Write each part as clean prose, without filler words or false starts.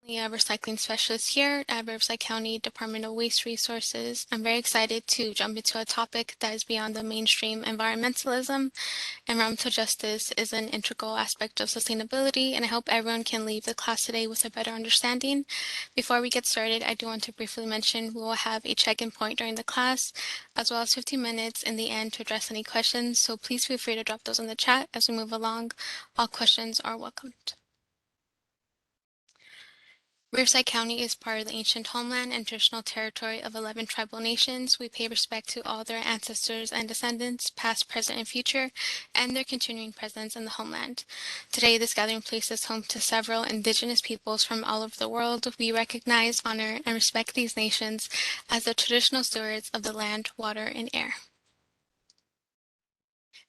A recycling specialist here at Riverside County Department of Waste Resources. I'm very excited to jump into a topic that is beyond the mainstream environmentalism. Environmental justice is an integral aspect of sustainability, and I hope everyone can leave the class today with a better understanding. Before we get started, I do want to briefly mention we will have a check-in point during the class, as well as 15 minutes in the end to address any questions, so please feel free to drop those in the chat as we move along. All questions are welcomed. Riverside County is part of the ancient homeland and traditional territory of 11 tribal nations. We pay respect to all their ancestors and descendants, past, present, and future, and their continuing presence in the homeland. Today, this gathering place is home to several indigenous peoples from all over the world. We recognize, honor, and respect these nations as the traditional stewards of the land, water, and air.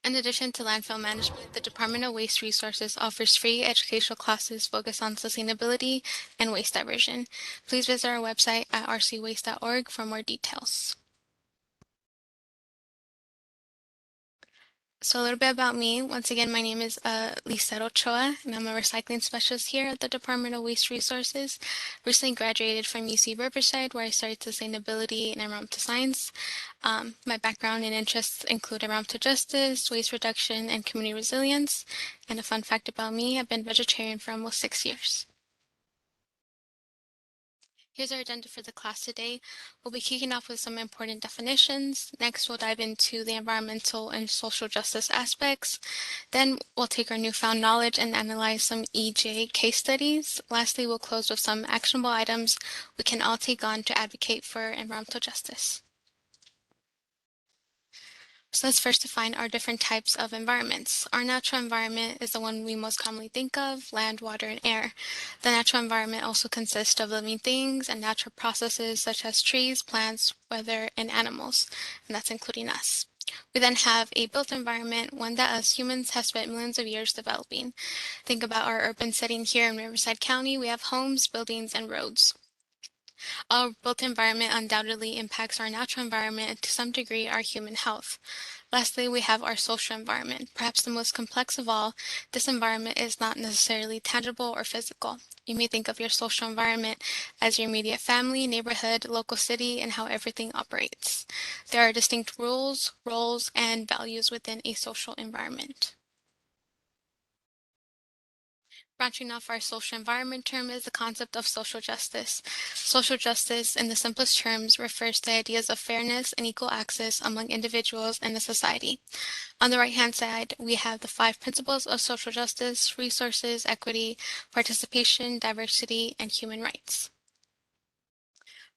In addition to landfill management, the Department of Waste Resources offers free educational classes focused on sustainability and waste diversion. Please visit our website at rcwaste.org for more details. So a little bit about me. Once again, my name is Lisa Ochoa, and I'm a recycling specialist here at the Department of Waste Resources. Recently graduated from UC Riverside, where I studied sustainability and environmental science. My background and interests include environmental justice, waste reduction, and community resilience. And a fun fact about me, I've been vegetarian for almost 6 years. Here's our agenda for the class today. We'll be kicking off with some important definitions. Next, we'll dive into the environmental and social justice aspects. Then we'll take our newfound knowledge and analyze some EJ case studies. Lastly, we'll close with some actionable items we can all take on to advocate for environmental justice. So let's first define our different types of environments. Our natural environment is the one we most commonly think of: land, water, and air. The natural environment also consists of living things and natural processes such as trees, plants, weather, and animals, and that's including us. We then have a built environment, one that us humans have spent millions of years developing. Think about our urban setting here in Riverside County. We have homes, buildings, and roads. Our built environment undoubtedly impacts our natural environment and to some degree our human health. Lastly, we have our social environment. Perhaps the most complex of all, this environment is not necessarily tangible or physical. You may think of your social environment as your immediate family, neighborhood, local city, and how everything operates. There are distinct rules, roles, and values within a social environment. Branching off our social environment term is the concept of social justice. Social justice, in the simplest terms, refers to ideas of fairness and equal access among individuals in a society. On the right-hand side, we have the 5 principles of social justice: resources, equity, participation, diversity, and human rights.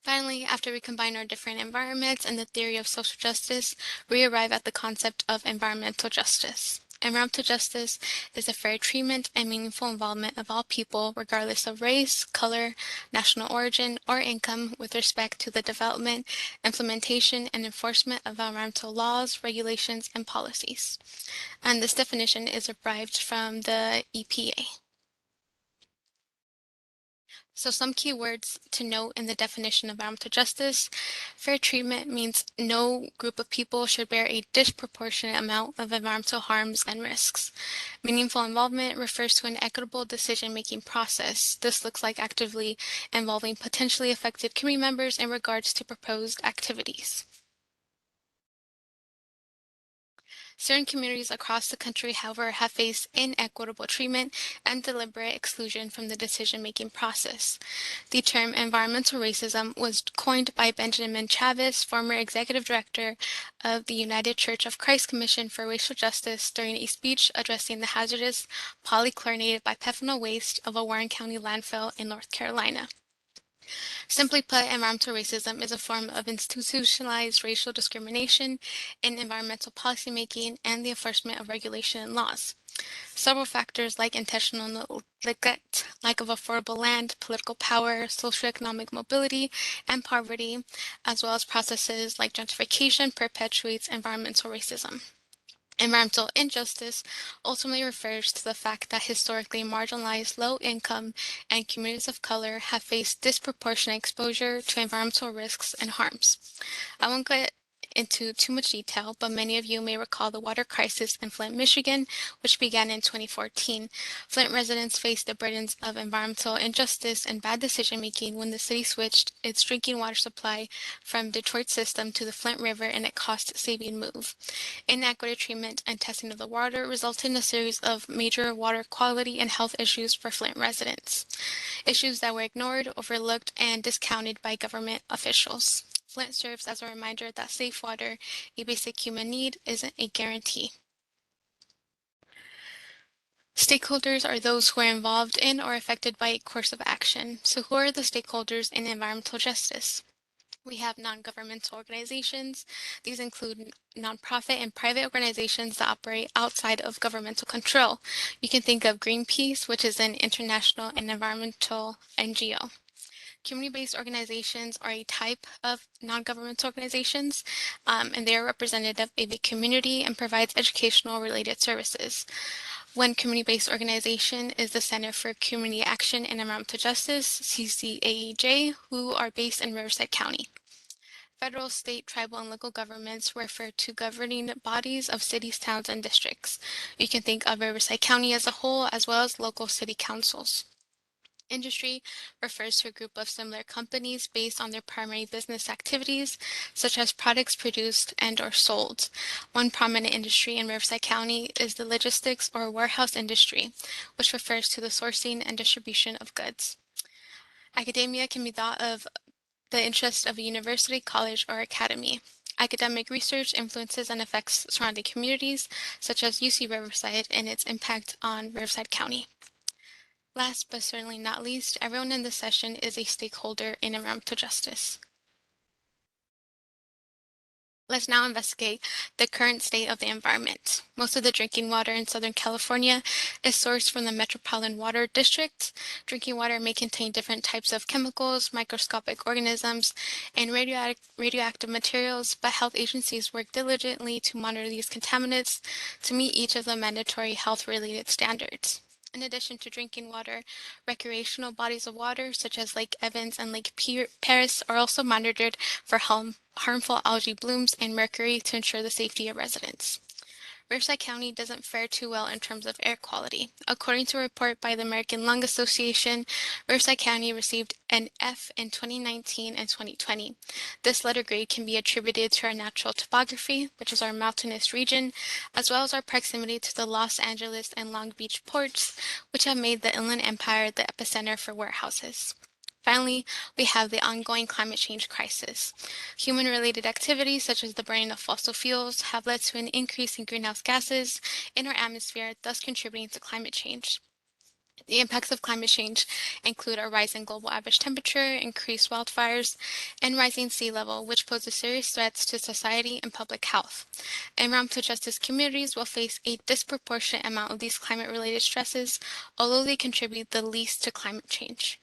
Finally, after we combine our different environments and the theory of social justice, we arrive at the concept of environmental justice. Environmental justice is the fair treatment and meaningful involvement of all people, regardless of race, color, national origin, or income, with respect to the development, implementation, and enforcement of environmental laws, regulations, and policies. And this definition is derived from the EPA. So some key words to note in the definition of environmental justice: fair treatment means no group of people should bear a disproportionate amount of environmental harms and risks. Meaningful involvement refers to an equitable decision-making process. This looks like actively involving potentially affected community members in regards to proposed activities. Certain communities across the country, however, have faced inequitable treatment and deliberate exclusion from the decision-making process. The term environmental racism was coined by Benjamin Chavez, former executive director of the United Church of Christ Commission for Racial Justice, during a speech addressing the hazardous polychlorinated biphenyl waste of a Warren County landfill in North Carolina. Simply put, environmental racism is a form of institutionalized racial discrimination in environmental policymaking and the enforcement of regulation and laws. Several factors like intentional neglect, lack of affordable land, political power, socioeconomic mobility, and poverty, as well as processes like gentrification, perpetuates environmental racism. Environmental injustice ultimately refers to the fact that historically marginalized, low-income, and communities of color have faced disproportionate exposure to environmental risks and harms. I won't get into too much detail, but many of you may recall the water crisis in Flint, Michigan, which began in 2014. Flint residents faced the burdens of environmental injustice and bad decision-making when the city switched its drinking water supply from Detroit's system to the Flint River in a cost-saving move. Inadequate treatment and testing of the water resulted in a series of major water quality and health issues for Flint residents, issues that were ignored, overlooked, and discounted by government officials. Flint serves as a reminder that safe water, a basic human need, isn't a guarantee. Stakeholders are those who are involved in or affected by a course of action. So who are the stakeholders in environmental justice? We have non-governmental organizations. These include nonprofit and private organizations that operate outside of governmental control. You can think of Greenpeace, which is an international and environmental NGO. Community-based organizations are a type of non-governmental organizations, and they are representative of a community and provides educational related services. One community-based organization is the Center for Community Action and Environmental Justice, CCAEJ, who are based in Riverside County. Federal, state, tribal, and local governments refer to governing bodies of cities, towns, and districts. You can think of Riverside County as a whole, as well as local city councils. Industry refers to a group of similar companies based on their primary business activities, such as products produced and or sold. One prominent industry in Riverside County is the logistics or warehouse industry, which refers to the sourcing and distribution of goods. Academia can be thought of the interest of a university, college, or academy. Academic research influences and affects surrounding communities, such as UC Riverside and its impact on Riverside County. Last but certainly not least, everyone in this session is a stakeholder in environmental justice. Let's now investigate the current state of the environment. Most of the drinking water in Southern California is sourced from the Metropolitan Water District. Drinking water may contain different types of chemicals, microscopic organisms, and radioactive materials, but health agencies work diligently to monitor these contaminants to meet each of the mandatory health-related standards. In addition to drinking water, recreational bodies of water, such as Lake Evans and Lake Paris, are also monitored for harmful algae blooms and mercury to ensure the safety of residents. Riverside County doesn't fare too well in terms of air quality. According to a report by the American Lung Association, Riverside County received an F in 2019 and 2020. This letter grade can be attributed to our natural topography, which is our mountainous region, as well as our proximity to the Los Angeles and Long Beach ports, which have made the Inland Empire the epicenter for warehouses. Finally, we have the ongoing climate change crisis. Human-related activities, such as the burning of fossil fuels, have led to an increase in greenhouse gases in our atmosphere, thus contributing to climate change. The impacts of climate change include a rise in global average temperature, increased wildfires, and rising sea level, which poses serious threats to society and public health. Environmental justice communities will face a disproportionate amount of these climate-related stresses, although they contribute the least to climate change.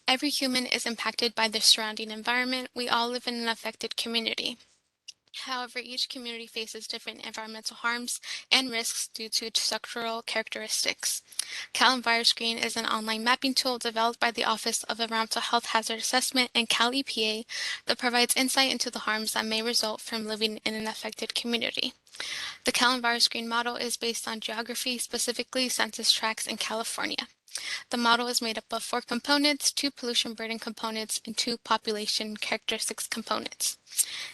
Every human is impacted by the surrounding environment. We all live in an affected community. However, each community faces different environmental harms and risks due to its structural characteristics. CalEnviroScreen is an online mapping tool developed by the Office of Environmental Health Hazard Assessment and Cal EPA that provides insight into the harms that may result from living in an affected community. The CalEnviroScreen model is based on geography, specifically census tracts in California. The model is made up of 4 components, 2 pollution burden components, and 2 population characteristics components.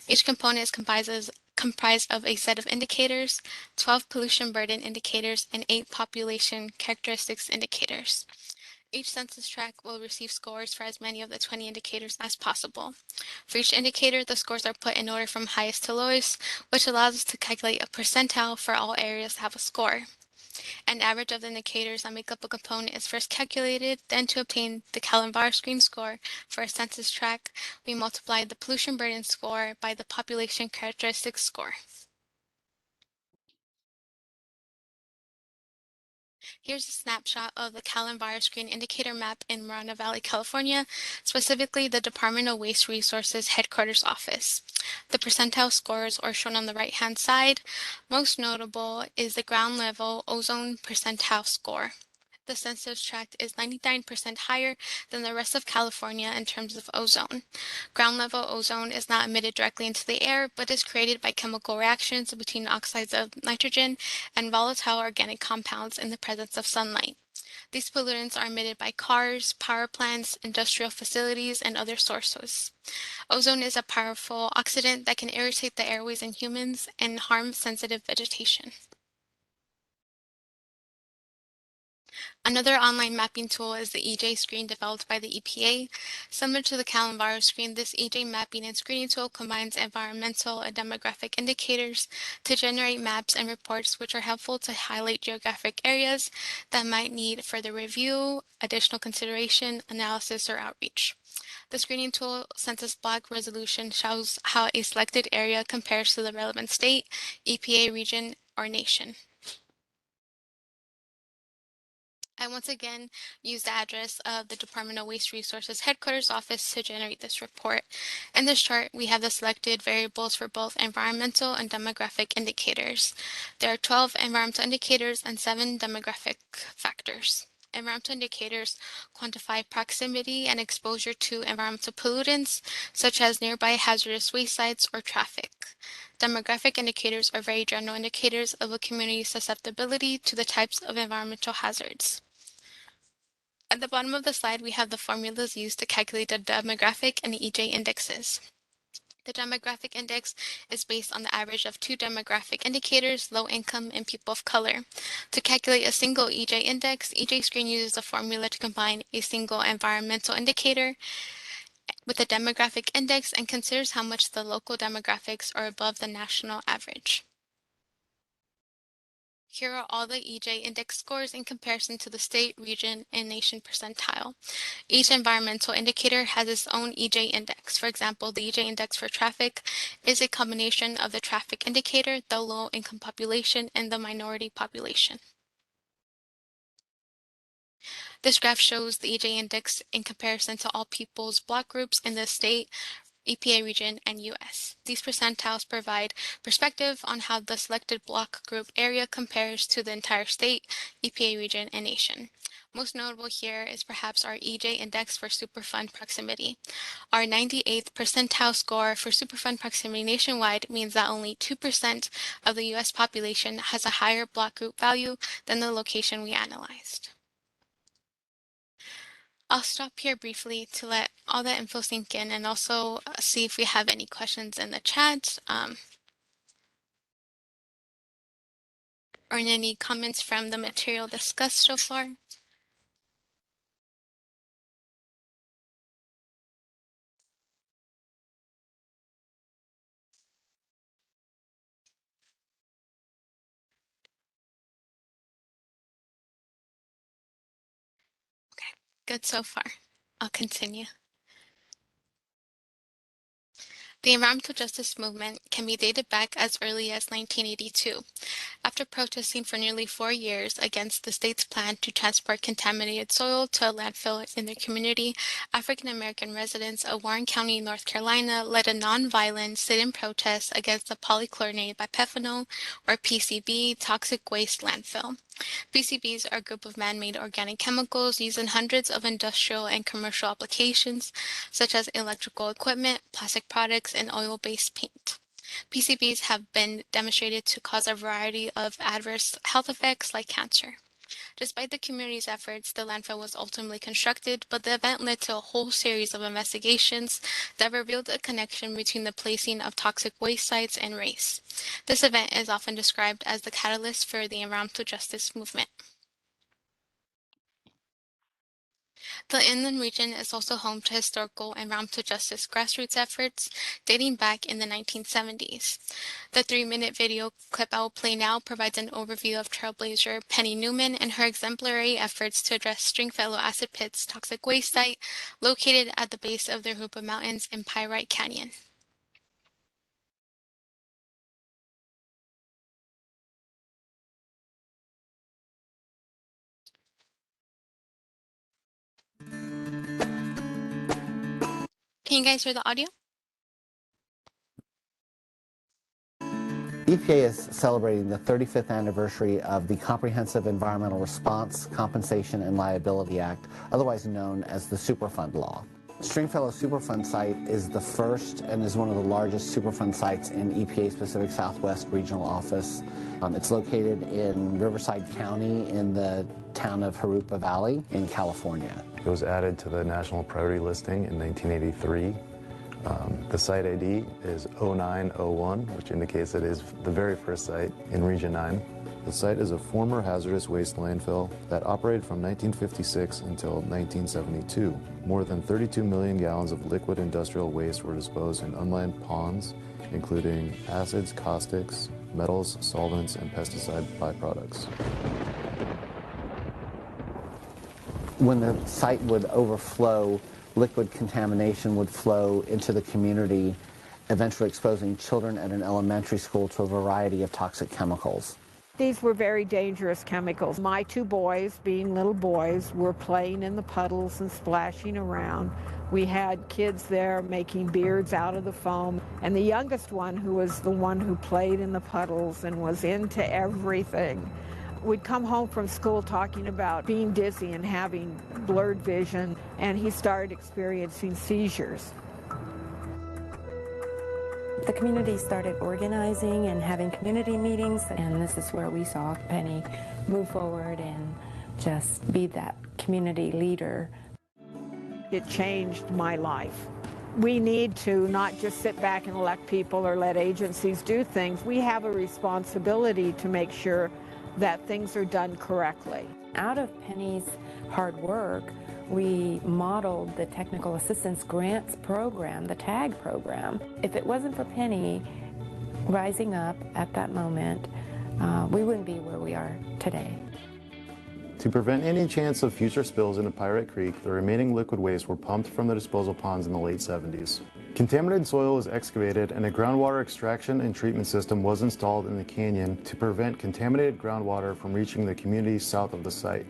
Each component is comprised of a set of indicators, 12 pollution burden indicators, and 8 population characteristics indicators. Each census tract will receive scores for as many of the 20 indicators as possible. For each indicator, the scores are put in order from highest to lowest, which allows us to calculate a percentile for all areas that have a score. An average of the indicators that make up a component is first calculated, then to obtain the CalEnviroScreen score for a census tract, we multiply the pollution burden score by the population characteristics score. Here's a snapshot of the CalEnviroScreen indicator map in Moreno Valley, California, specifically the Department of Waste Resources headquarters office. The percentile scores are shown on the right-hand side. Most notable is the ground level ozone percentile score. The census tract is 99% higher than the rest of California in terms of ozone. Ground level ozone is not emitted directly into the air, but is created by chemical reactions between oxides of nitrogen and volatile organic compounds in the presence of sunlight. These pollutants are emitted by cars, power plants, industrial facilities, and other sources. Ozone is a powerful oxidant that can irritate the airways in humans and harm sensitive vegetation. Another online mapping tool is the EJScreen developed by the EPA. Similar to the CalEnviroScreen, this EJ mapping and screening tool combines environmental and demographic indicators to generate maps and reports which are helpful to highlight geographic areas that might need further review, additional consideration, analysis, or outreach. The screening tool census block resolution shows how a selected area compares to the relevant state, EPA region, or nation. I once again use the address of the Department of Waste Resources headquarters office to generate this report. In this chart, we have the selected variables for both environmental and demographic indicators. There are 12 environmental indicators and 7 demographic factors. Environmental indicators quantify proximity and exposure to environmental pollutants, such as nearby hazardous waste sites or traffic. Demographic indicators are very general indicators of a community's susceptibility to the types of environmental hazards. At the bottom of the slide, we have the formulas used to calculate the demographic and EJ indexes. The demographic index is based on the average of two demographic indicators, low income and people of color. To calculate a single EJ index, EJScreen uses a formula to combine a single environmental indicator with a demographic index and considers how much the local demographics are above the national average. Here are all the EJ index scores in comparison to the state, region, and nation percentile. Each environmental indicator has its own EJ index. For example, the EJ index for traffic is a combination of the traffic indicator, the low-income population, and the minority population. This graph shows the EJ index in comparison to all people's block groups in the state, EPA region, and US. These percentiles provide perspective on how the selected block group area compares to the entire state, EPA region, and nation. Most notable here is perhaps our EJ index for Superfund proximity. Our 98th percentile score for Superfund proximity nationwide means that only 2% of the US population has a higher block group value than the location we analyzed. I'll stop here briefly to let all that info sink in and also see if we have any questions in the chat or any comments from the material discussed so far. Okay, good so far. I'll continue. The environmental justice movement can be dated back as early as 1982. After protesting for nearly 4 years against the state's plan to transport contaminated soil to a landfill in their community, African American residents of Warren County, North Carolina, led a nonviolent sit-in protest against the polychlorinated biphenyl, or PCB, toxic waste landfill. PCBs are a group of man-made organic chemicals used in hundreds of industrial and commercial applications, such as electrical equipment, plastic products, and oil-based paint. PCBs have been demonstrated to cause a variety of adverse health effects like cancer. Despite the community's efforts, the landfill was ultimately constructed, but the event led to a whole series of investigations that revealed a connection between the placing of toxic waste sites and race. This event is often described as the catalyst for the environmental justice movement. The inland region is also home to historical environmental justice grassroots efforts dating back in the 1970s. The 3-minute video clip I will play now provides an overview of trailblazer Penny Newman and her exemplary efforts to address Stringfellow acid pit's toxic waste site located at the base of the Rupa Mountains in Pyrite Canyon. Can you guys hear the audio? EPA is celebrating the 35th anniversary of the Comprehensive Environmental Response, Compensation, and Liability Act, otherwise known as the Superfund Law. Stringfellow Superfund site is the first and is one of the largest Superfund sites in EPA's Pacific Southwest Regional Office. It's located in Riverside County in the town of Jurupa Valley in California. It was added to the national priority listing in 1983. The site ID is 0901, which indicates it is the very first site in Region 9. The site is a former hazardous waste landfill that operated from 1956 until 1972. More than 32 million gallons of liquid industrial waste were disposed in unlined ponds, including acids, caustics, metals, solvents, and pesticide byproducts. When the site would overflow, liquid contamination would flow into the community, eventually exposing children at an elementary school to a variety of toxic chemicals. These were very dangerous chemicals. My two boys, being little boys, were playing in the puddles and splashing around. We had kids there making beards out of the foam. And the youngest one, who was the one who played in the puddles and was into everything, would come home from school talking about being dizzy and having blurred vision, and he started experiencing seizures. The community started organizing and having community meetings, and this is where we saw Penny move forward and just be that community leader. It changed my life. We need to not just sit back and elect people or let agencies do things. We have a responsibility to make sure that things are done correctly. Out of Penny's hard work, we modeled the Technical Assistance Grants Program, the TAG program. If it wasn't for Penny rising up at that moment, we wouldn't be where we are today. To prevent any chance of future spills into Pirate Creek, the remaining liquid waste were pumped from the disposal ponds in the late 70s. Contaminated soil was excavated and a groundwater extraction and treatment system was installed in the canyon to prevent contaminated groundwater from reaching the communities south of the site.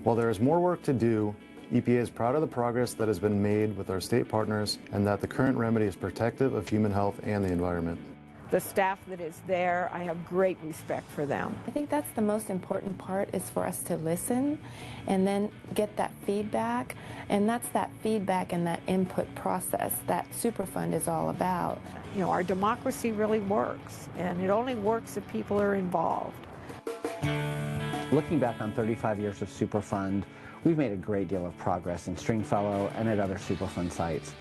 While there is more work to do, EPA is proud of the progress that has been made with our state partners and that the current remedy is protective of human health and the environment. The staff that is there, I have great respect for them. I think that's the most important part, is for us to listen and then get that feedback. And that's that feedback and that input process that Superfund is all about. You know, our democracy really works, and it only works if people are involved. Looking back on 35 years of Superfund, we've made a great deal of progress in Stringfellow and at other Superfund sites.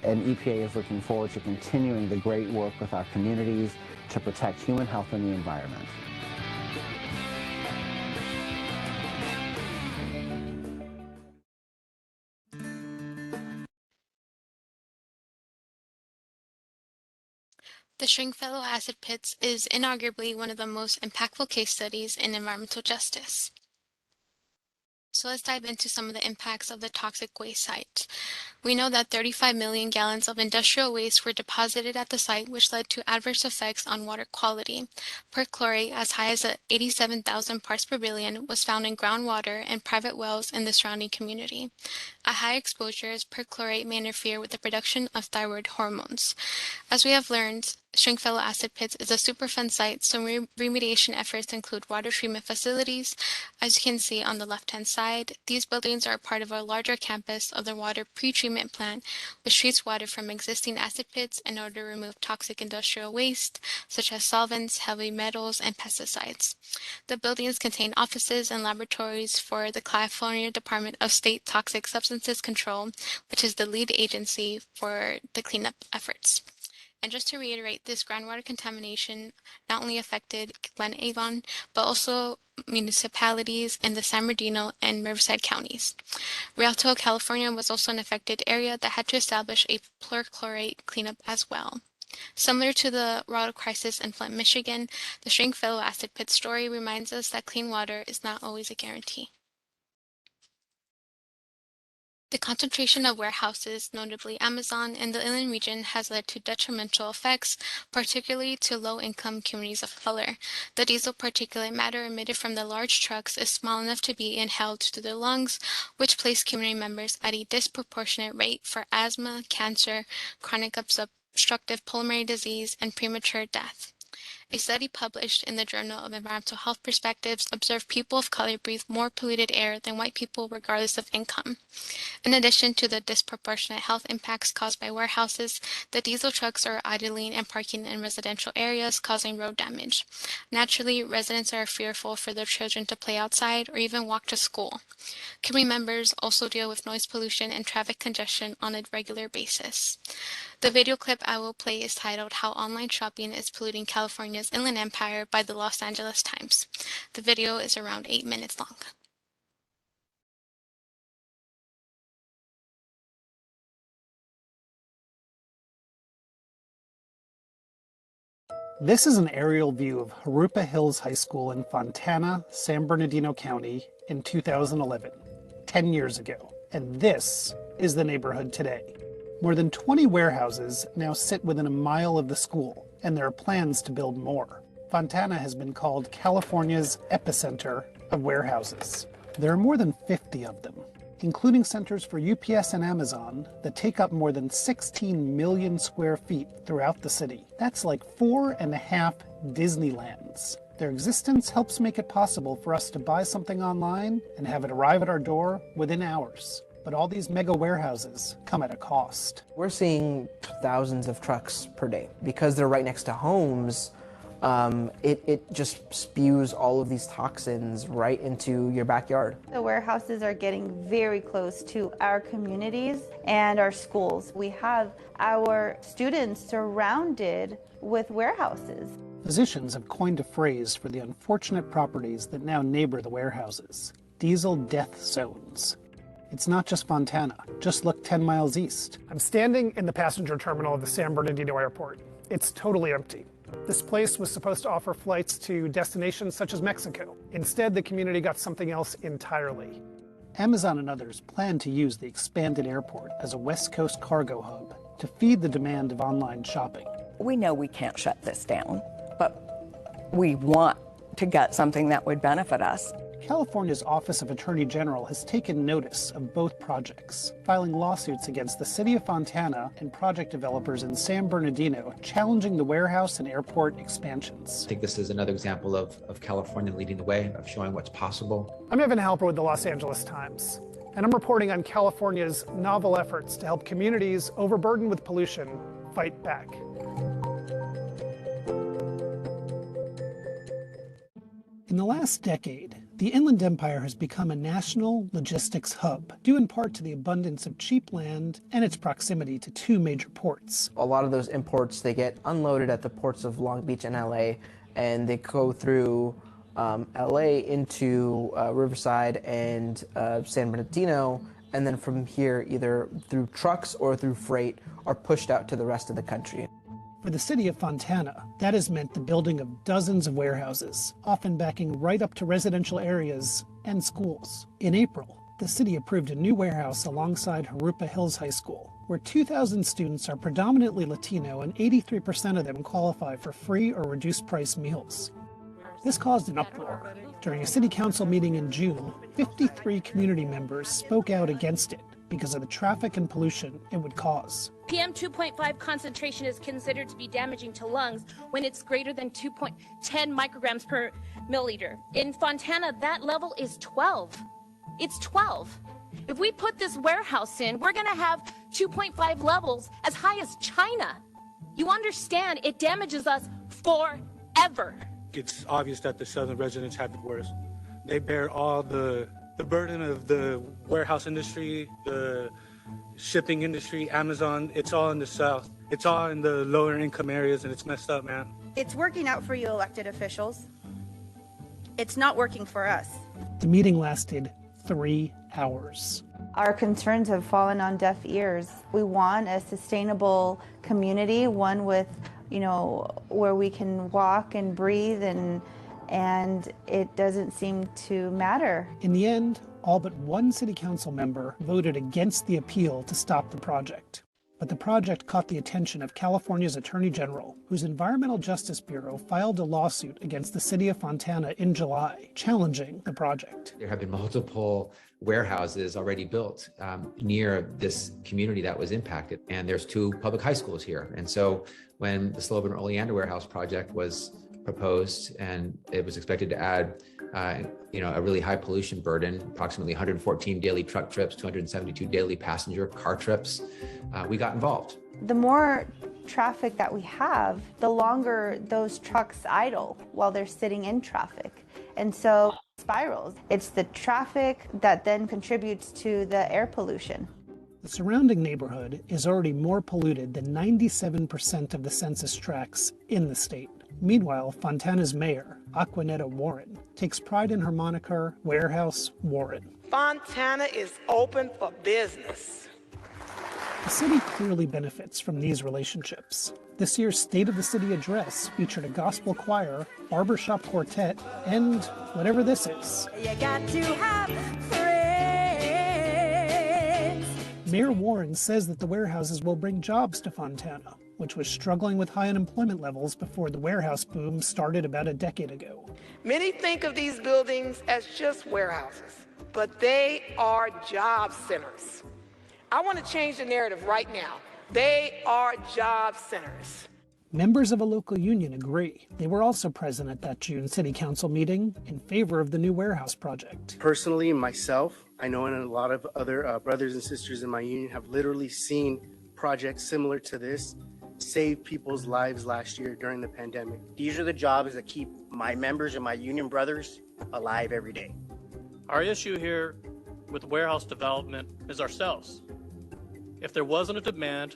And EPA is looking forward to continuing the great work with our communities to protect human health and the environment. The Stringfellow acid pits is inarguably one of the most impactful case studies in environmental justice. So let's dive into some of the impacts of the toxic waste site. We know that 35 million gallons of industrial waste were deposited at the site, which led to adverse effects on water quality. Perchlorate, as high as 87,000 parts per billion, was found in groundwater and private wells in the surrounding community. At high exposures, perchlorate may interfere with the production of thyroid hormones. As we have learned, Stringfellow acid pits is a Superfund site, so remediation efforts include water treatment facilities. As you can see on the left-hand side, these buildings are part of a larger campus of the water pretreatment plant, which treats water from existing acid pits in order to remove toxic industrial waste, such as solvents, heavy metals, and pesticides. The buildings contain offices and laboratories for the California Department of State Toxic Substances Control, which is the lead agency for the cleanup efforts. And just to reiterate, this groundwater contamination not only affected Glen Avon, but also municipalities in the San Bernardino and Riverside counties. Rialto, California was also an affected area that had to establish a perchlorate cleanup as well. Similar to the water crisis in Flint, Michigan, the Stringfellow acid pit story reminds us that clean water is not always a guarantee. The concentration of warehouses, notably Amazon, in the inland region has led to detrimental effects, particularly to low-income communities of color. The diesel particulate matter emitted from the large trucks is small enough to be inhaled to the lungs, which place community members at a disproportionate rate for asthma, cancer, chronic obstructive pulmonary disease, and premature death. A study published in the Journal of Environmental Health Perspectives observed people of color breathe more polluted air than white people regardless of income. In addition to the disproportionate health impacts caused by warehouses, the diesel trucks are idling and parking in residential areas, causing road damage. Naturally, residents are fearful for their children to play outside or even walk to school. Community members also deal with noise pollution and traffic congestion on a regular basis. The video clip I will play is titled "How Online Shopping is Polluting California's Inland Empire" by the Los Angeles Times. The video is around 8 minutes long. This is an aerial view of Jurupa Hills High School in Fontana, San Bernardino County in 2011, 10 years ago. And this is the neighborhood today. More than 20 warehouses now sit within a mile of the school, and there are plans to build more. Fontana has been called California's epicenter of warehouses. There are more than 50 of them, including centers for UPS and Amazon that take up more than 16 million square feet throughout the city. That's like 4.5 Disneylands. Their existence helps make it possible for us to buy something online and have it arrive at our door within hours. But all these mega warehouses come at a cost. We're seeing thousands of trucks per day. Because they're right next to homes, it just spews all of these toxins right into your backyard. The warehouses are getting very close to our communities and our schools. We have our students surrounded with warehouses. Physicians have coined a phrase for the unfortunate properties that now neighbor the warehouses: diesel death zones. It's not just Fontana. Just look 10 miles east. I'm standing in the passenger terminal of the San Bernardino Airport. It's totally empty. This place was supposed to offer flights to destinations such as Mexico. Instead, the community got something else entirely. Amazon and others plan to use the expanded airport as a West Coast cargo hub to feed the demand of online shopping. We know we can't shut this down, but we want to get something that would benefit us. California's Office of Attorney General has taken notice of both projects, filing lawsuits against the city of Fontana and project developers in San Bernardino, challenging the warehouse and airport expansions. I think this is another example of California leading the way, of showing what's possible. I'm Evan Halper with the Los Angeles Times, and I'm reporting on California's novel efforts to help communities overburdened with pollution fight back. In the last decade, the Inland Empire has become a national logistics hub, due in part to the abundance of cheap land and its proximity to two major ports. A lot of those imports, they get unloaded at the ports of Long Beach and LA, and they go through LA into Riverside and San Bernardino, and then from here, either through trucks or through freight, are pushed out to the rest of the country. For the city of Fontana, that has meant the building of dozens of warehouses, often backing right up to residential areas and schools. In April, the city approved a new warehouse alongside Jurupa Hills High School, where 2,000 students are predominantly Latino and 83% of them qualify for free or reduced price meals. This caused an uproar. During a city council meeting in June, 53 community members spoke out against it because of the traffic and pollution it would cause. PM 2.5 concentration is considered to be damaging to lungs when it's greater than 2.10 micrograms per milliliter. In Fontana, that level is 12. It's 12. If we put this warehouse in, we're gonna have 2.5 levels as high as China. You understand, it damages us forever. It's obvious that the southern residents have it worse. They bear all the burden of the warehouse industry, the shipping industry, Amazon. It's all in the south. It's all in the lower income areas, and it's messed up, man. It's working out for you elected officials. It's not working for us. The meeting lasted 3 hours. Our concerns have fallen on deaf ears. We want a sustainable community, one with, where we can walk and breathe, and it doesn't seem to matter. In the end, all but one city council member voted against the appeal to stop the project. But the project caught the attention of California's Attorney General, whose Environmental Justice Bureau filed a lawsuit against the city of Fontana in July, challenging the project. There have been multiple warehouses already built near this community that was impacted, and there's 2 public high schools here. And so when the Sloban Oleander Warehouse project was proposed, and it was expected to add a really high pollution burden, approximately 114 daily truck trips, 272 daily passenger car trips. We got involved. The more traffic that we have, the longer those trucks idle while they're sitting in traffic. And so it spirals. It's the traffic that then contributes to the air pollution. The surrounding neighborhood is already more polluted than 97% of the census tracts in the state. Meanwhile, Fontana's mayor, Aquanetta Warren, takes pride in her moniker, Warehouse Warren. Fontana is open for business. The city clearly benefits from these relationships. This year's State of the City address featured a gospel choir, barbershop quartet, and whatever this is. You got to have friends. Mayor Warren says that the warehouses will bring jobs to Fontana, which was struggling with high unemployment levels before the warehouse boom started about a decade ago. Many think of these buildings as just warehouses, but they are job centers. I want to change the narrative right now. They are job centers. Members of a local union agree. They were also present at that June City Council meeting in favor of the new warehouse project. Personally, myself, I know, and a lot of other brothers and sisters in my union have literally seen projects similar to this save people's lives last year during the pandemic. These are the jobs that keep my members and my union brothers alive every day. Our issue here with warehouse development is ourselves. If there wasn't a demand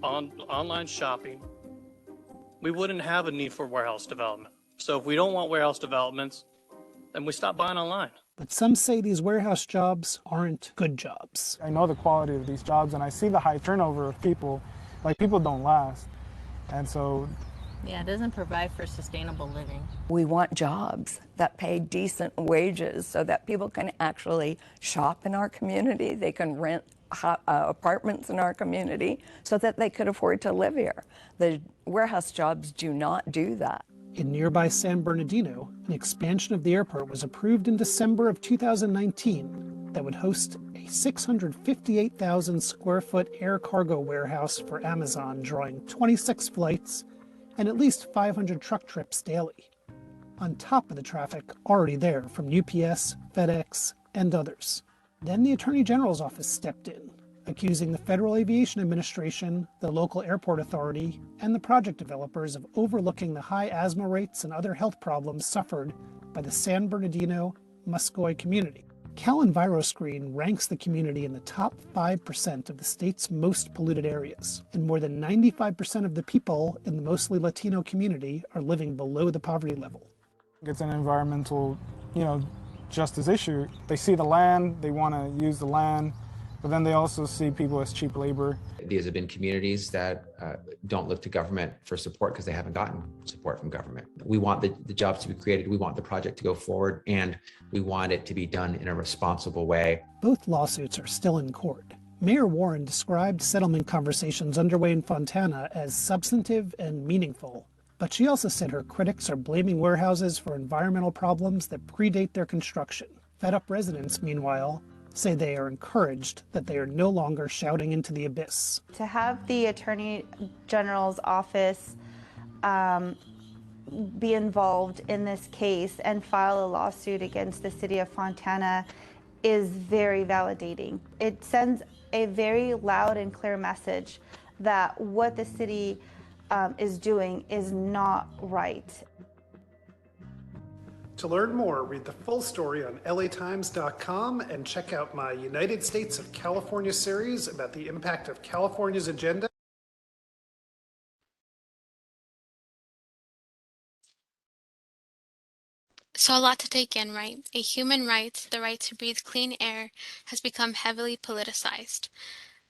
on online shopping, we wouldn't have a need for warehouse development. So if we don't want warehouse developments, then we stop buying online. But some say these warehouse jobs aren't good jobs. I know the quality of these jobs, and I see the high turnover of people. Like, people don't last. And so... yeah, it doesn't provide for sustainable living. We want jobs that pay decent wages so that people can actually shop in our community. They can rent apartments in our community so that they could afford to live here. The warehouse jobs do not do that. In nearby San Bernardino, an expansion of the airport was approved in December of 2019 that would host a 658,000 square foot air cargo warehouse for Amazon, drawing 26 flights and at least 500 truck trips daily, on top of the traffic already there from UPS, FedEx, and others. Then the Attorney General's office stepped in, accusing the Federal Aviation Administration, the local airport authority, and the project developers of overlooking the high asthma rates and other health problems suffered by the San Bernardino Muscoy community. CalEnviroScreen ranks the community in the top 5% of the state's most polluted areas, and more than 95% of the people in the mostly Latino community are living below the poverty level. It's an environmental, justice issue. They see the land, they want to use the land, but then they also see people as cheap labor. These have been communities that don't look to government for support because they haven't gotten support from government. We want the jobs to be created, we want the project to go forward, and we want it to be done in a responsible way. Both lawsuits are still in court. Mayor Warren described settlement conversations underway in Fontana as substantive and meaningful, but she also said her critics are blaming warehouses for environmental problems that predate their construction. Fed-up residents, meanwhile, say they are encouraged that they are no longer shouting into the abyss. To have the Attorney General's office be involved in this case and file a lawsuit against the city of Fontana is very validating. It sends a very loud and clear message that what the city is doing is not right. To learn more, read the full story on latimes.com and check out my United States of California series about the impact of California's agenda. So a lot to take in, right? A human right, the right to breathe clean air, has become heavily politicized.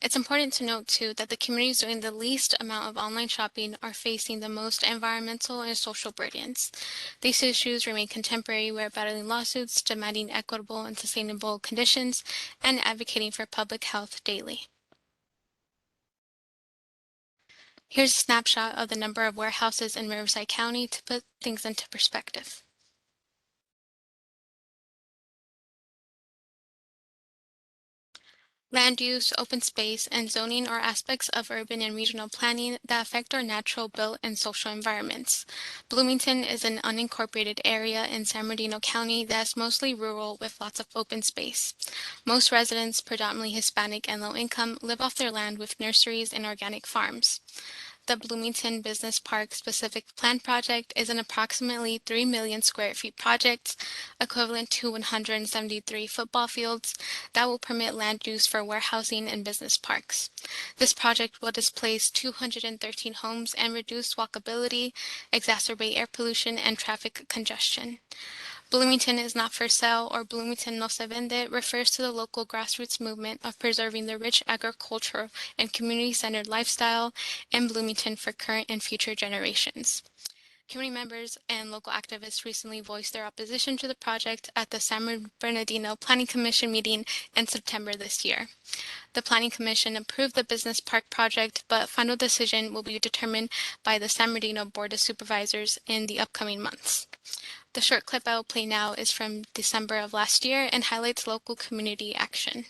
It's important to note, too, that the communities doing the least amount of online shopping are facing the most environmental and social burdens. These issues remain contemporary. We're battling lawsuits, demanding equitable and sustainable conditions, and advocating for public health daily. Here's a snapshot of the number of warehouses in Riverside County to put things into perspective. Land use, open space, and zoning are aspects of urban and regional planning that affect our natural, built, and social environments. Bloomington is an unincorporated area in San Bernardino County that is mostly rural with lots of open space. Most residents, predominantly Hispanic and low income, live off their land with nurseries and organic farms. The Bloomington Business Park Specific Plan Project is an approximately 3 million square feet project, equivalent to 173 football fields, that will permit land use for warehousing and business parks. This project will displace 213 homes and reduce walkability, exacerbate air pollution, and traffic congestion. Bloomington is not for sale, or Bloomington no se vende, refers to the local grassroots movement of preserving the rich agricultural and community-centered lifestyle in Bloomington for current and future generations. Community members and local activists recently voiced their opposition to the project at the San Bernardino Planning Commission meeting in September this year. The Planning Commission approved the business park project, but final decision will be determined by the San Bernardino Board of Supervisors in the upcoming months. The short clip I will play now is from December of last year and highlights local community action.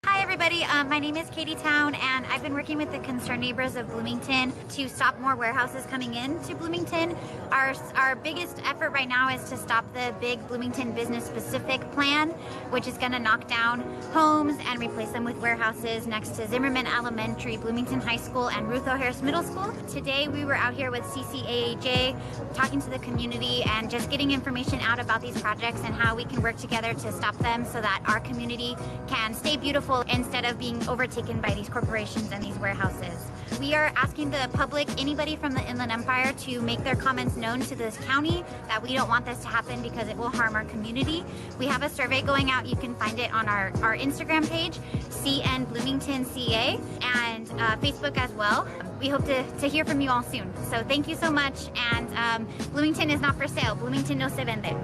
Hi everybody, my name is Katie Town and I've been working with the Concerned Neighbors of Bloomington to stop more warehouses coming into Bloomington. Our biggest effort right now is to stop the big Bloomington Business Specific Plan, which is going to knock down homes and replace them with warehouses next to Zimmerman Elementary, Bloomington High School, and Ruth O. Harris Middle School. Today we were out here with CCAAJ talking to the community and just getting information out about these projects and how we can work together to stop them so that our community can stay beautiful instead of being overtaken by these corporations and these warehouses. We are asking the public, anybody from the Inland Empire, to make their comments known to this county that we don't want this to happen because it will harm our community. We have a survey going out. You can find it on our Instagram page, CN Bloomington CA, and Facebook as well. We hope to hear from you all soon. So thank you so much. And Bloomington is not for sale. Bloomington no se vende.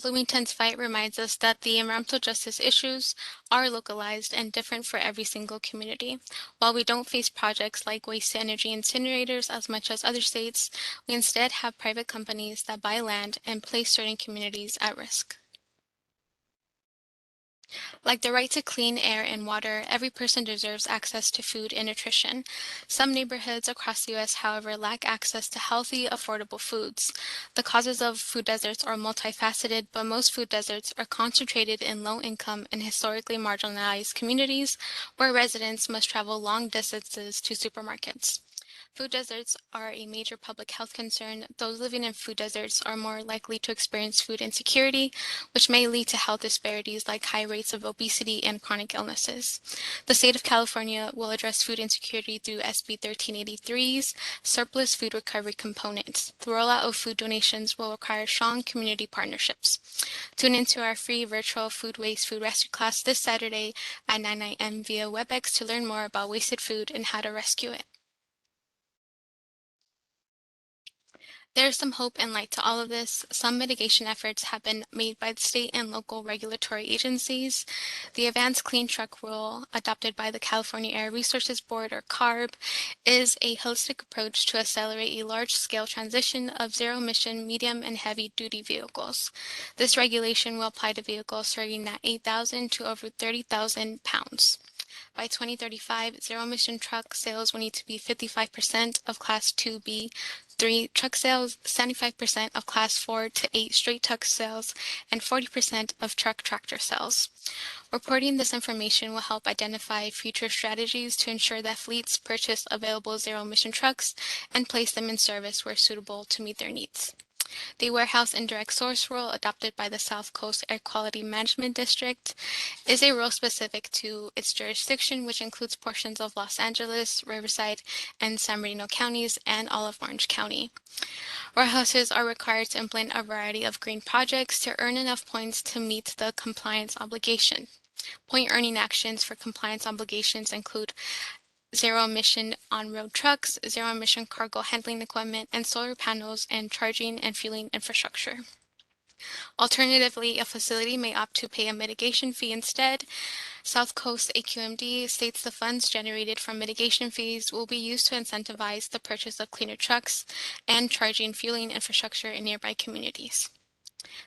Bloomington's fight reminds us that the environmental justice issues are localized and different for every single community. While we don't face projects like waste-to-energy incinerators as much as other states, we instead have private companies that buy land and place certain communities at risk. Like the right to clean air and water, every person deserves access to food and nutrition. Some neighborhoods across the U.S., however, lack access to healthy, affordable foods. The causes of food deserts are multifaceted, but most food deserts are concentrated in low-income and historically marginalized communities where residents must travel long distances to supermarkets. Food deserts are a major public health concern. Those living in food deserts are more likely to experience food insecurity, which may lead to health disparities like high rates of obesity and chronic illnesses. The state of California will address food insecurity through SB 1383's surplus food recovery components. The rollout of food donations will require strong community partnerships. Tune into our free virtual food waste food rescue class this Saturday at 9 a.m. via WebEx to learn more about wasted food and how to rescue it. There is some hope and light to all of this. Some mitigation efforts have been made by the state and local regulatory agencies. The Advanced Clean Truck Rule, adopted by the California Air Resources Board, or CARB, is a holistic approach to accelerate a large-scale transition of zero-emission medium and heavy-duty vehicles. This regulation will apply to vehicles starting at 8,000 to over 30,000 pounds. By 2035, zero-emission truck sales will need to be 55% of Class 2B3 truck sales, 75% of Class 4 to 8 straight truck sales, and 40% of truck tractor sales. Reporting this information will help identify future strategies to ensure that fleets purchase available zero-emission trucks and place them in service where suitable to meet their needs. The Warehouse Indirect Source Rule, adopted by the South Coast Air Quality Management District, is a rule specific to its jurisdiction, which includes portions of Los Angeles, Riverside, and San Bernardino counties, and all of Orange County. Warehouses are required to implement a variety of green projects to earn enough points to meet the compliance obligation. Point earning actions for compliance obligations include zero-emission on-road trucks, zero-emission cargo handling equipment, and solar panels and charging and fueling infrastructure. Alternatively, a facility may opt to pay a mitigation fee instead. South Coast AQMD states the funds generated from mitigation fees will be used to incentivize the purchase of cleaner trucks and charging fueling infrastructure in nearby communities.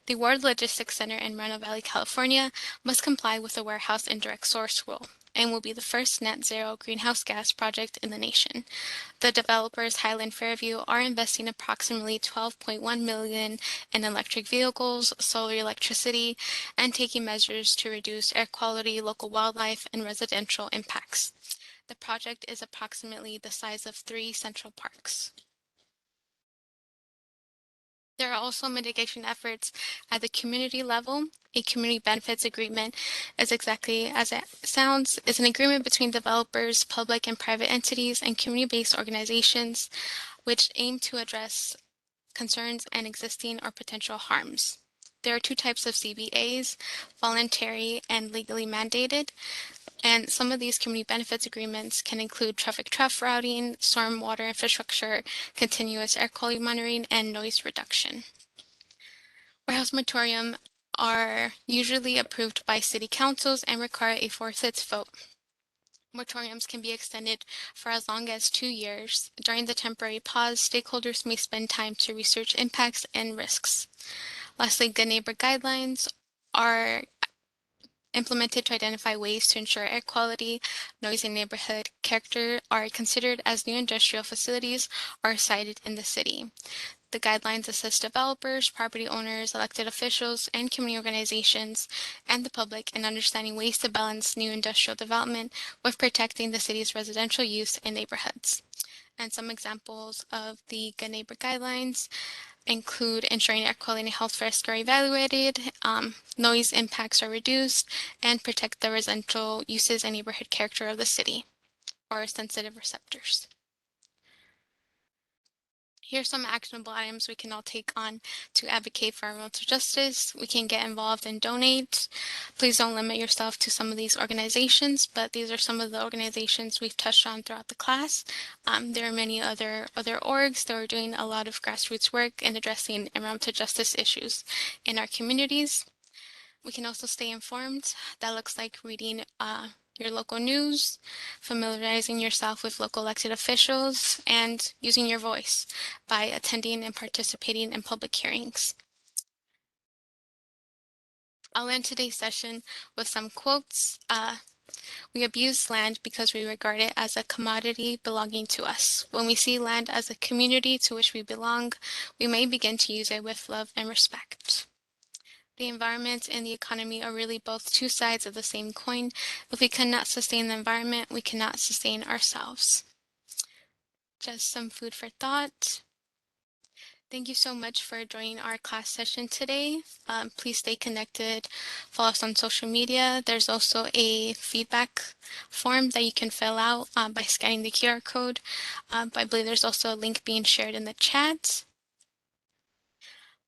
The Ward Logistics Center in Moreno Valley, California must comply with the warehouse indirect source rule and will be the first net zero greenhouse gas project in the nation. The developers Highland Fairview are investing approximately $12.1 million in electric vehicles, solar electricity, and taking measures to reduce air quality, local wildlife, and residential impacts. The project is approximately the size of 3 central parks. There are also mitigation efforts at the community level. A community benefits agreement is exactly as it sounds. It's an agreement between developers, public and private entities, and community-based organizations which aim to address concerns and existing or potential harms. There are 2 types of CBAs, voluntary and legally mandated. And some of these community benefits agreements can include traffic trough routing, stormwater infrastructure, continuous air quality monitoring, and noise reduction. Warehouse moratorium are usually approved by city councils and require a 4/5 vote. Moratoriums can be extended for as long as 2 years. During the temporary pause, stakeholders may spend time to research impacts and risks. Lastly, good neighbor guidelines are implemented to identify ways to ensure air quality, noise, and neighborhood character are considered as new industrial facilities are sited in the city. The guidelines assist developers, property owners, elected officials, and community organizations, and the public in understanding ways to balance new industrial development with protecting the city's residential use and neighborhoods. And some examples of the Good Neighbor Guidelines include ensuring air quality and health risks are evaluated, noise impacts are reduced, and protect the residential uses and neighborhood character of the city, or sensitive receptors. Here are some actionable items we can all take on to advocate for environmental justice. We can get involved and donate. Please don't limit yourself to some of these organizations, but these are some of the organizations we've touched on throughout the class. There are many other orgs that are doing a lot of grassroots work in addressing environmental justice issues in our communities. We can also stay informed. That looks like reading your local news, familiarizing yourself with local elected officials, and using your voice by attending and participating in public hearings. I'll end today's session with some quotes. We abuse land because we regard it as a commodity belonging to us. When we see land as a community to which we belong, we may begin to use it with love and respect. The environment and the economy are really both 2 sides of the same coin. If we cannot sustain the environment, we cannot sustain ourselves. Just some food for thought. Thank you so much for joining our class session today. Please stay connected. Follow us on social media. There's also a feedback form that you can fill out by scanning the QR code. I believe there's also a link being shared in the chat.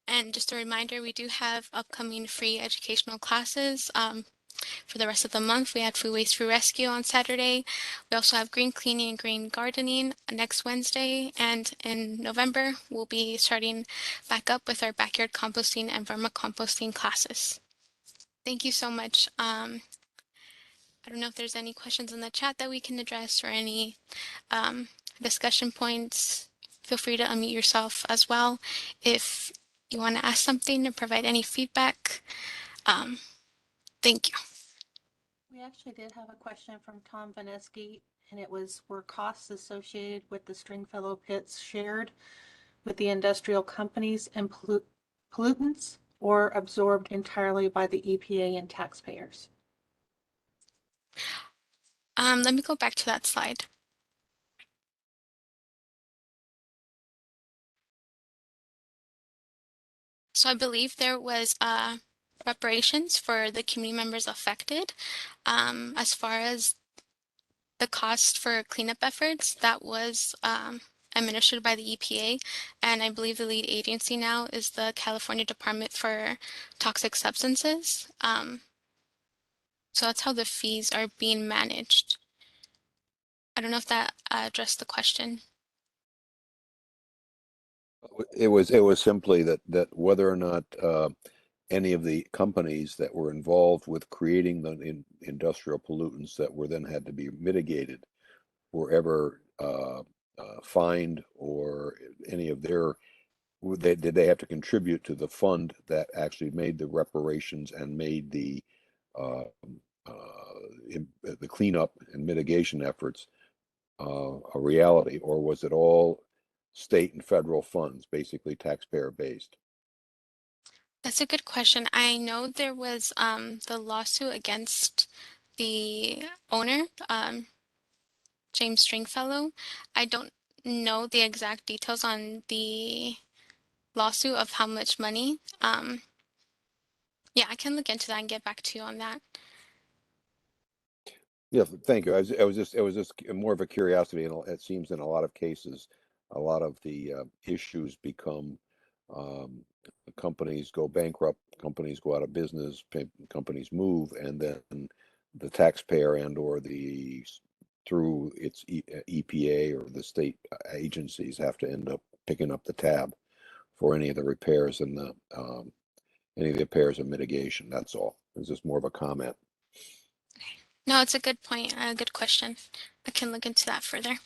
And just a reminder, we do have upcoming free educational classes for the rest of the month. We had Food Waste Free Rescue on Saturday. We also have green cleaning and green gardening next Wednesday. And in November, we'll be starting back up with our backyard composting and vermicomposting classes. Thank you so much. I don't know if there's any questions in the chat that we can address or any discussion points. Feel free to unmute yourself as well if you want to ask something or provide any feedback. Thank you. We actually did have a question from Tom Vaneski, and it was, were costs associated with the Stringfellow pits shared with the industrial companies and pollutants, or absorbed entirely by the EPA and taxpayers? Let me go back to that slide. So I believe there was reparations for the community members affected. As far as the cost for cleanup efforts, that was administered by the EPA, and I believe the lead agency now is the California Department for Toxic Substances. So that's how the fees are being managed. I don't know if that addressed the question. It was simply that whether or not any of the companies that were involved with creating the industrial pollutants that were then had to be mitigated were ever fined, or any of their, did they have to contribute to the fund that actually made the reparations and made the cleanup and mitigation efforts a reality, or was it all state and federal funds, basically taxpayer based? That's a good question. I know there was the lawsuit against the owner, James Stringfellow. I don't know the exact details on the lawsuit of how much money. Yeah, I can look into that and get back to you on that. Yeah, thank you. It was just more of a curiosity, and it seems in a lot of cases, a lot of the issues become um, companies go bankrupt, companies go out of business, companies move, and then the taxpayer and or the through its EPA or the state agencies have to end up picking up the tab for any of the repairs and the any of the repairs and mitigation. That's all. It's just more of a comment. No, it's a good point, a good question. I can look into that further.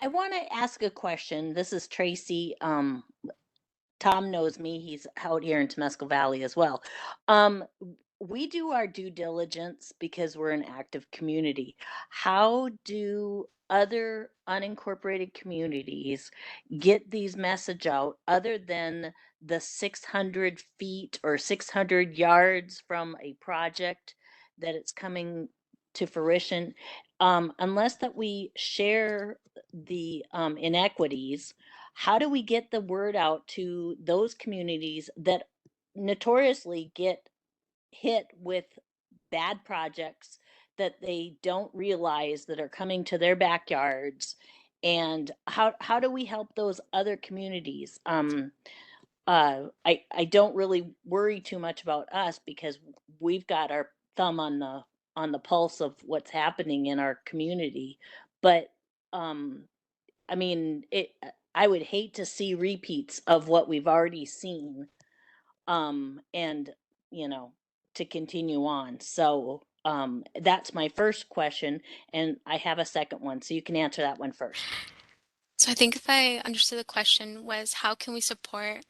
I want to ask a question. This is Tracy. Tom knows me. He's out here in Temescal Valley as well. We do our due diligence because we're an active community. How do other unincorporated communities get these message out other than the 600 feet or 600 yards from a project that it's coming to fruition? Unless that we share the inequities, how do we get the word out to those communities that notoriously get hit with bad projects that they don't realize that are coming to their backyards? And how do we help those other communities? I don't really worry too much about us because we've got our thumb on the pulse of what's happening in our community. But I mean, I would hate to see repeats of what we've already seen, and you know, to continue on. So, that's my first question, and I have a second one, so you can answer that one first. So I think if I understood the question was how can we support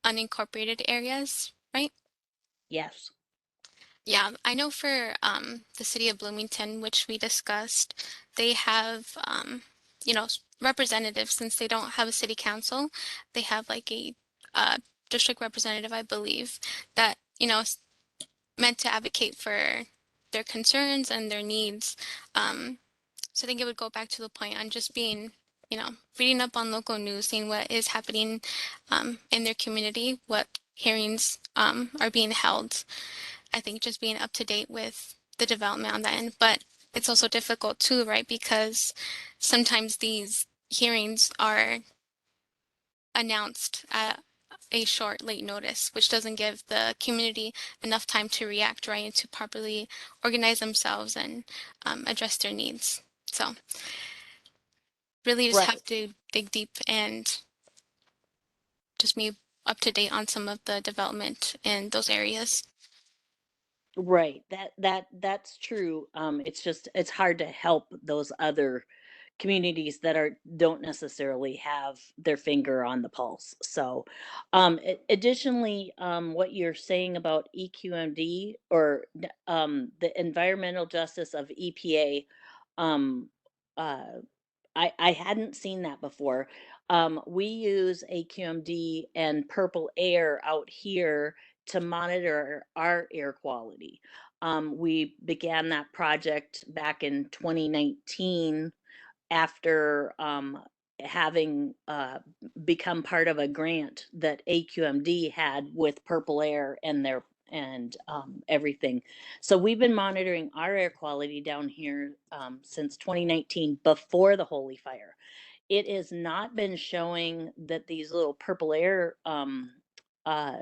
unincorporated areas, right? Yes. Yeah, I know for the city of Bloomington, which we discussed, they have representatives since they don't have a city council. They have like a district representative, I believe, that meant to advocate for their concerns and their needs. So I think it would go back to the point on just being, reading up on local news, seeing what is happening in their community, what hearings are being held. I think just being up to date with the development on that end. But it's also difficult too, right? Because sometimes these hearings are announced at a short, late notice, which doesn't give the community enough time to react, right, and to properly organize themselves and address their needs. So really just have to dig deep and just be up to date on some of the development in those areas. Right. That's true. It's just it's hard to help those other communities that don't necessarily have their finger on the pulse. So, additionally, what you're saying about EQMD or the environmental justice of EPA, um, uh, I hadn't seen that before. We use AQMD and Purple Air out here to monitor our air quality. We began that project back in 2019 after having become part of a grant that AQMD had with Purple Air and their and everything. So we've been monitoring our air quality down here since 2019, before the Holy Fire. It has not been showing that these little Purple Air uh,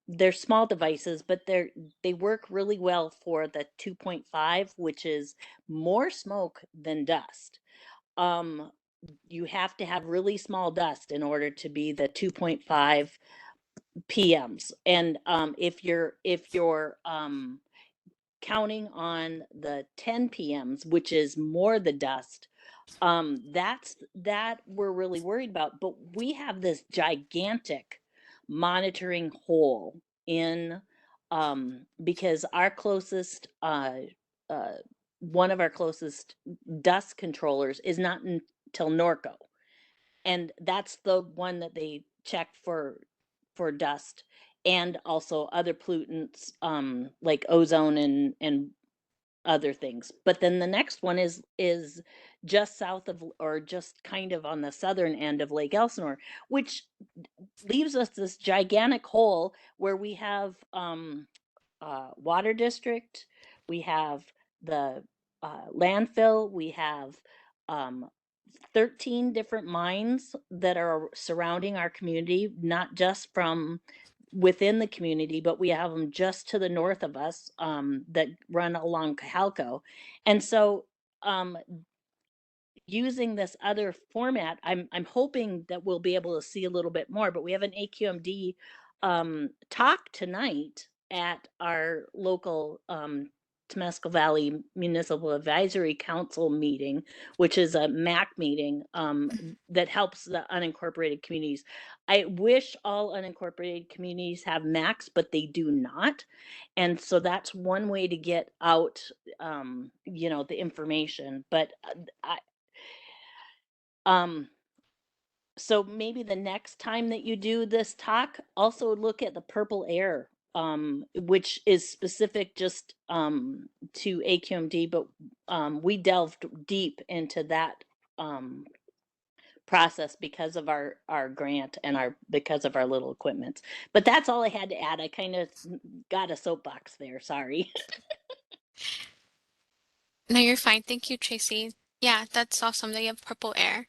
they're small devices, but they work really well for the 2.5, which is more smoke than dust. Um, you have to have really small dust in order to be the 2.5 PMs. And if you're counting on the 10 PMs, which is more the dust, that we're really worried about. But we have this gigantic monitoring hole in because our closest one of our closest dust controllers is not until Norco, and that's the one that they check for dust and also other pollutants like ozone and other things. But then the next one is just south of, or just kind of on the southern end of Lake Elsinore, which leaves us this gigantic hole where we have water district, we have the landfill, we have 13 different mines that are surrounding our community, not just from within the community, but we have them just to the north of us that run along Cahalco. And so using this other format, I'm hoping that we'll be able to see a little bit more, but we have an AQMD talk tonight at our local Temescal Valley Municipal Advisory Council meeting, which is a MAC meeting that helps the unincorporated communities. I wish all unincorporated communities have MACs, but they do not. And so that's one way to get out, you know, the information. But so maybe the next time that you do this talk, also look at the purple air, which is specific just to AQMD, but we delved deep into that process because of our grant and because of our little equipment. But that's all I had to add. I kind of got a soapbox there, sorry. No, you're fine. Thank you, Tracy. Yeah, that's awesome that you have purple air.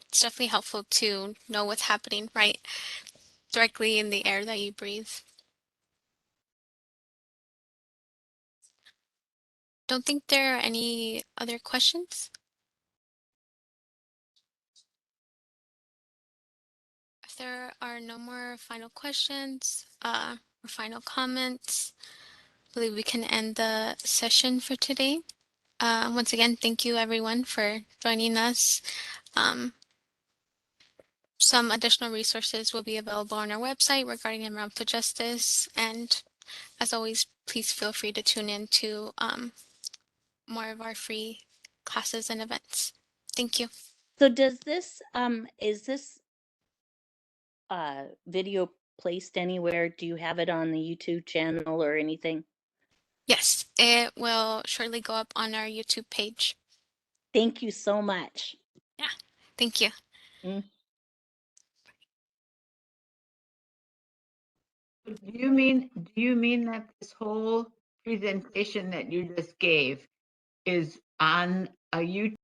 It's definitely helpful to know what's happening right directly in the air that you breathe. Don't think there are any other questions. If there are no more final questions or final comments, I believe we can end the session for today. Once again, thank you everyone for joining us. Some additional resources will be available on our website regarding environmental justice, and as always, please feel free to tune in to more of our free classes and events. Thank you. So does this, is this video placed anywhere? Do you have it on the YouTube channel or anything? Yes, it will shortly go up on our YouTube page. Thank you so much. Yeah, thank you. Mm. Do you mean that this whole presentation that you just gave is on a YouTube?